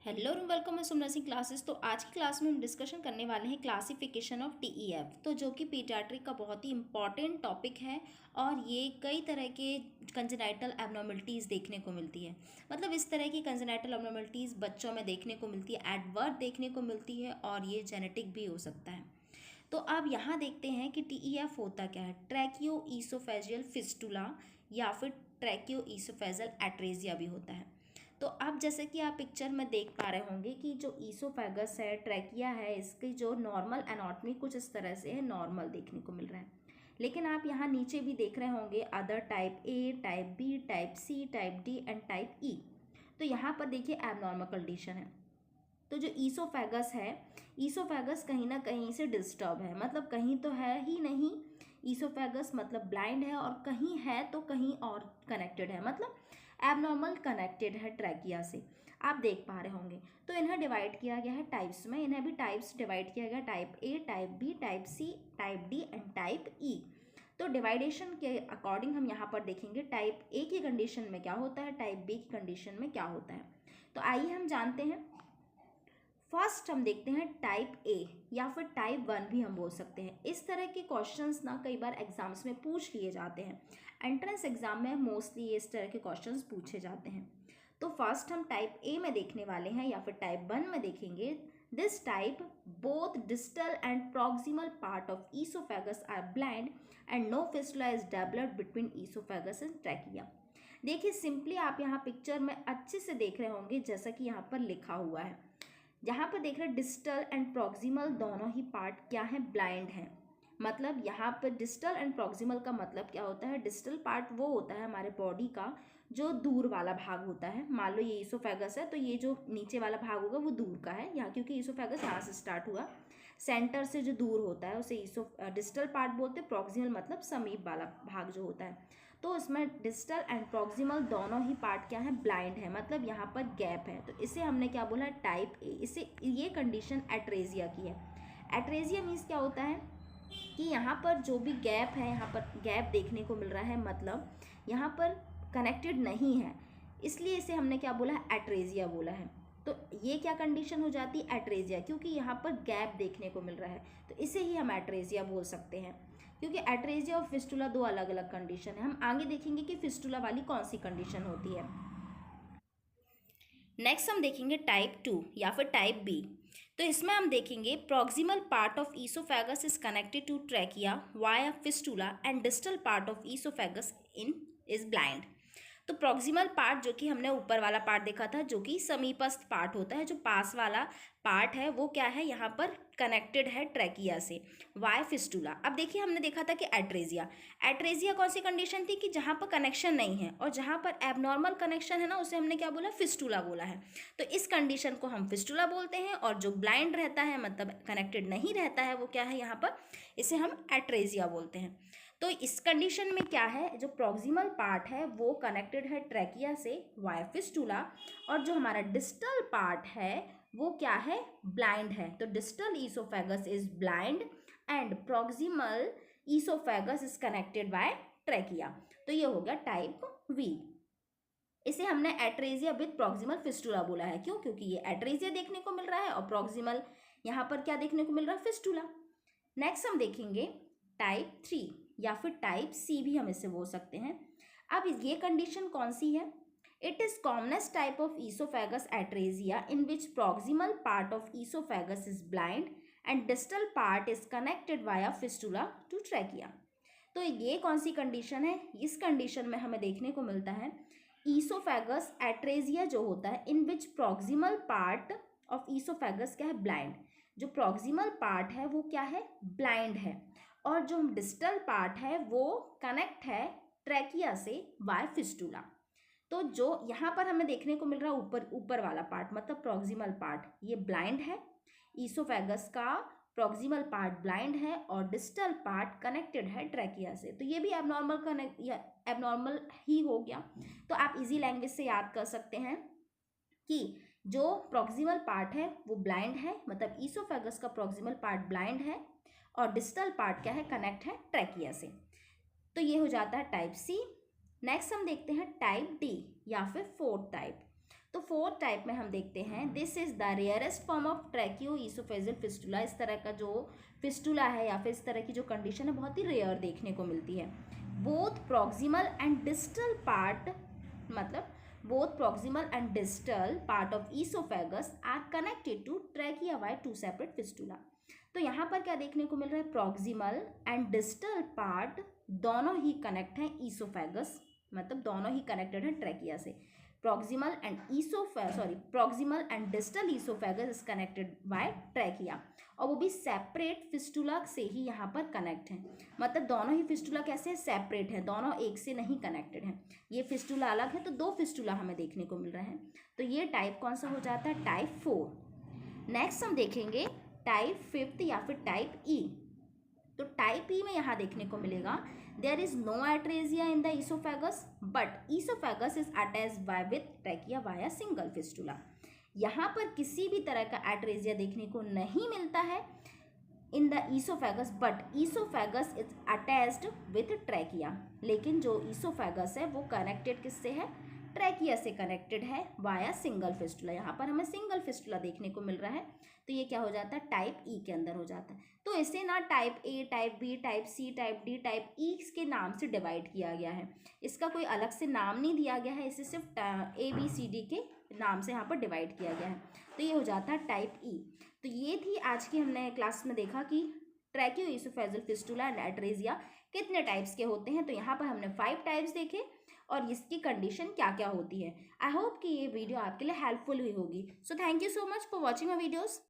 Hello और welcome है nursing classes. तो आज की क्लास में हम डिस्कशन करने वाले हैं क्लासिफिकेशन ऑफ टीईएफ, तो जो कि पीडियाट्रिक का बहुत ही इंपॉर्टेंट टॉपिक है। और ये कई तरह के कंजेनाइटल एब्नॉर्मलिटीज़ देखने को मिलती है। मतलब इस तरह की कंजेनाइटल एब्नॉर्मलिटीज़ बच्चों में देखने को मिलती है, एट बर्थ देखने को मिलती है, और ये जेनेटिक भी हो सकता है। तो अब यहाँ देखते हैं कि टीईएफ होता क्या है। ट्रैकियो ईसोफेजियल फिस्टुला या फिर ट्रैकियो ईसोफेजियल एट्रेजिया भी होता है। तो अब जैसे कि आप पिक्चर में देख पा रहे होंगे कि जो ईसोफेगस है, ट्रैकिया है, इसकी जो नॉर्मल एनाटॉमी कुछ इस तरह से है, नॉर्मल देखने को मिल रहा है। लेकिन आप यहाँ नीचे भी देख रहे होंगे other type A, type B, type C, type D and type E. तो यहाँ पर देखिए एबनॉर्मल कंडीशन है। तो जो ईसोफेगस है, ईसोफेगस कहीं ना कहीं से डिस्टर्ब है, मतलब कहीं तो है ही नहीं ईसोफेगस, मतलब ब्लाइंड है, और कहीं है तो कहीं और कनेक्टेड है, मतलब एबनॉर्मल कनेक्टेड है ट्रैकिया से। आप देख पा रहे होंगे। तो इन्हें डिवाइड किया गया है टाइप्स में, इन्हें भी टाइप्स डिवाइड किया गया, type A, type B, type C, type D and type E. तो डिवाइडेशन के अकॉर्डिंग हम यहाँ पर देखेंगे टाइप ए की कंडीशन में क्या होता है, टाइप बी की कंडीशन में क्या होता है। तो आइए हम जानते हैं। फर्स्ट हम देखते हैं टाइप ए, या फिर टाइप 1 भी हम बोल सकते हैं। इस तरह के क्वेश्चंस ना कई बार एग्जाम्स में पूछ लिए जाते हैं। एंट्रेंस एग्जाम में मोस्टली इस तरह के क्वेश्चंस पूछे जाते हैं। तो फर्स्ट हम टाइप ए में देखने वाले हैं, या फिर टाइप 1 में देखेंगे। This type both distal and proximal part of oesophagus are blind and no fistula is developed between oesophagus and trachea. देखिए सिंपली आप यहाँ पिक्चर में अच्छे से देख रहे होंगे, जैसा कि यहाँ पर लिखा हुआ है। यहाँ पर देख रहे हैं डिस्टल एंड प्रॉक्सिमल दोनों ही पार्ट क्या है, ब्लाइंड है। मतलब यहाँ पर डिस्टल एंड प्रॉक्सिमल का मतलब क्या होता है। डिस्टल पार्ट वो होता है हमारे बॉडी का जो दूर वाला भाग होता है। मान लो ये ईसोफेगस है, तो ये जो नीचे वाला भाग होगा वो दूर का है यहाँ, क्योंकि ईसोफेगस यहाँ से स्टार्ट हुआ, सेंटर से जो दूर होता है उसे डिस्टल पार्ट बोलते हैं। प्रॉक्सिमल मतलब समीप वाला भाग जो होता है। तो इसमें डिस्टल एंड प्रॉक्सिमल दोनों ही पार्ट क्या है, ब्लाइंड है, मतलब यहाँ पर गैप है। तो इसे हमने क्या बोला, टाइप ए। इसे ये कंडीशन एट्रेजिया की है। एट्रेजिया मीन्स क्या होता है कि यहाँ पर जो भी गैप है, यहाँ पर गैप देखने को मिल रहा है, मतलब यहाँ पर कनेक्टेड नहीं है, इसलिए इसे हमने क्या बोला, एट्रेजिया बोला है। तो ये क्या कंडीशन हो जाती है, एट्रेजिया, क्योंकि यहाँ पर गैप देखने को मिल रहा है, तो इसे ही हम एट्रेजिया बोल सकते हैं। क्योंकि एट्रेजिया और फिस्टुला दो अलग अलग कंडीशन है। हम आगे देखेंगे कि फिस्टुला वाली कौन सी कंडीशन होती है। नेक्स्ट हम देखेंगे टाइप 2 या फिर टाइप बी। तो इसमें हम देखेंगे proximal part of oesophagus is connected to trachea via fistula and distal part of oesophagus in is blind. तो प्रॉक्सिमल पार्ट जो कि हमने ऊपर वाला पार्ट देखा था, जो कि समीपस्थ पार्ट होता है, जो पास वाला पार्ट है वो क्या है, यहाँ पर कनेक्टेड है ट्रैकिया से, वाई फिस्टुला। अब देखिए हमने देखा था कि एट्रेजिया, एट्रेजिया कौन सी कंडीशन थी कि जहाँ पर कनेक्शन नहीं है, और जहाँ पर एबनॉर्मल कनेक्शन है ना, उसे हमने क्या बोला, फिस्टुला बोला है। तो इस कंडीशन को हम फिस्टुला बोलते हैं, और जो ब्लाइंड रहता है मतलब कनेक्टेड नहीं रहता है वो क्या है यहाँ पर, इसे हम एट्रेजिया बोलते हैं। तो इस कंडीशन में क्या है, जो प्रॉक्सिमल पार्ट है वो कनेक्टेड है ट्रैकिया से, वाया फिस्टुला, और जो हमारा डिस्टल पार्ट है वो क्या है, ब्लाइंड है। तो distal oesophagus is blind and proximal oesophagus is connected by trachea. तो ये हो गया टाइप वी। इसे हमने एट्रेजिया विद प्रॉक्सिमल फिस्टुला बोला है। क्यों, क्योंकि ये एट्रेजिया देखने को मिल रहा है और प्रॉक्सिमल यहाँ पर क्या देखने को मिल रहा है, फिस्टुला। नेक्स्ट हम देखेंगे टाइप 3 या फिर टाइप सी भी हम इसे बोल सकते हैं। अब ये कंडीशन कौन सी है, it is commonest type of oesophagus atresia in which proximal part of oesophagus is blind and distal part is connected via fistula to trachea. तो ये कौन सी कंडीशन है, इस कंडीशन में हमें देखने को मिलता है ईसोफेगस एट्रेजिया जो होता है इन which proximal part of oesophagus क्या है, ब्लाइंड। जो प्रॉक्सिमल पार्ट है वो क्या है, ब्लाइंड है, और जो डिस्टल पार्ट है वो कनेक्ट है ट्रैकिया से वाया फिस्टुला। तो जो यहाँ पर हमें देखने को मिल रहा है ऊपर वाला पार्ट मतलब प्रॉक्सिमल पार्ट, ये ब्लाइंड है, ईसोफेगस का प्रॉक्सिमल पार्ट ब्लाइंड है और डिस्टल पार्ट कनेक्टेड है ट्रैकिया से। तो ये भी एबनॉर्मल कनेक्ट या एबनॉर्मल ही हो गया। तो आप इजी लैंग्वेज से याद कर सकते हैं कि जो प्रॉक्सिमल पार्ट है वो ब्लाइंड है, मतलब ईसोफेगस का प्रॉक्सिमल पार्ट ब्लाइंड है और डिस्टल पार्ट क्या है, कनेक्ट है ट्रैकिया से। तो ये हो जाता है टाइप सी। नेक्स्ट हम देखते हैं टाइप डी या फिर फोर्थ टाइप। तो फोर्थ टाइप में हम देखते हैं, this is the rarest form of tracheoesophageal fistula. इस तरह का जो फिस्टुला है या फिर इस तरह की जो कंडीशन है बहुत ही रेयर देखने को मिलती है। Both proximal and distal part, मतलब both proximal and distal part of esophagus are connected to trachea by two separate fistula। तो यहाँ पर क्या देखने को मिल रहा है, प्रॉक्सिमल एंड डिस्टल पार्ट दोनों ही कनेक्ट हैं ईसोफेगस, मतलब दोनों ही कनेक्टेड है ट्रैकिया से। Proximal and distal oesophagus is connected by trachea, और वो भी सेपरेट फिस्टुला से ही यहाँ पर कनेक्ट हैं। मतलब दोनों ही फिस्टुला कैसे हैं, सेपरेट हैं, दोनों एक से नहीं कनेक्टेड हैं। ये फिस्टुला अलग है तो दो फिस्टुला हमें देखने को मिल रहे हैं। तो ये टाइप कौन सा हो जाता है, टाइप 4। नेक्स्ट हम देखेंगे टाइप 5 या फिर टाइप ई। तो टाइप ई में यहाँ देखने को मिलेगा, there is no atresia in the oesophagus but oesophagus is attached by with trachea via single fistula. यहाँ पर किसी भी तरह का एट्रेजिया देखने को नहीं मिलता है इन the oesophagus, but oesophagus is attached with trachea. लेकिन जो ईसोफेगस है वो कनेक्टेड किससे है, ट्रैकिया से कनेक्टेड है वाया सिंगल फिस्टुला। यहाँ पर हमें सिंगल फिस्टुला देखने को मिल रहा है, तो ये क्या हो जाता है, टाइप ई के अंदर हो जाता है। तो इसे ना type A, type B, type C, type D, type E के नाम से डिवाइड किया गया है। इसका कोई अलग से नाम नहीं दिया गया है, इसे सिर्फ ए बी सी डी के नाम से यहाँ पर डिवाइड किया गया है। तो ये हो जाता है टाइप ई। तो ये थी आज की हमने क्लास में देखा कि ट्रैकियोइसोफेजियल फिस्टुला एंड एट्रेजिया कितने टाइप्स के होते हैं। तो यहाँ पर हमने 5 टाइप्स देखे और इसकी कंडीशन क्या क्या होती है। आई होप कि ये वीडियो आपके लिए हेल्पफुल हुई होगी। So thank you so much for watching my videos.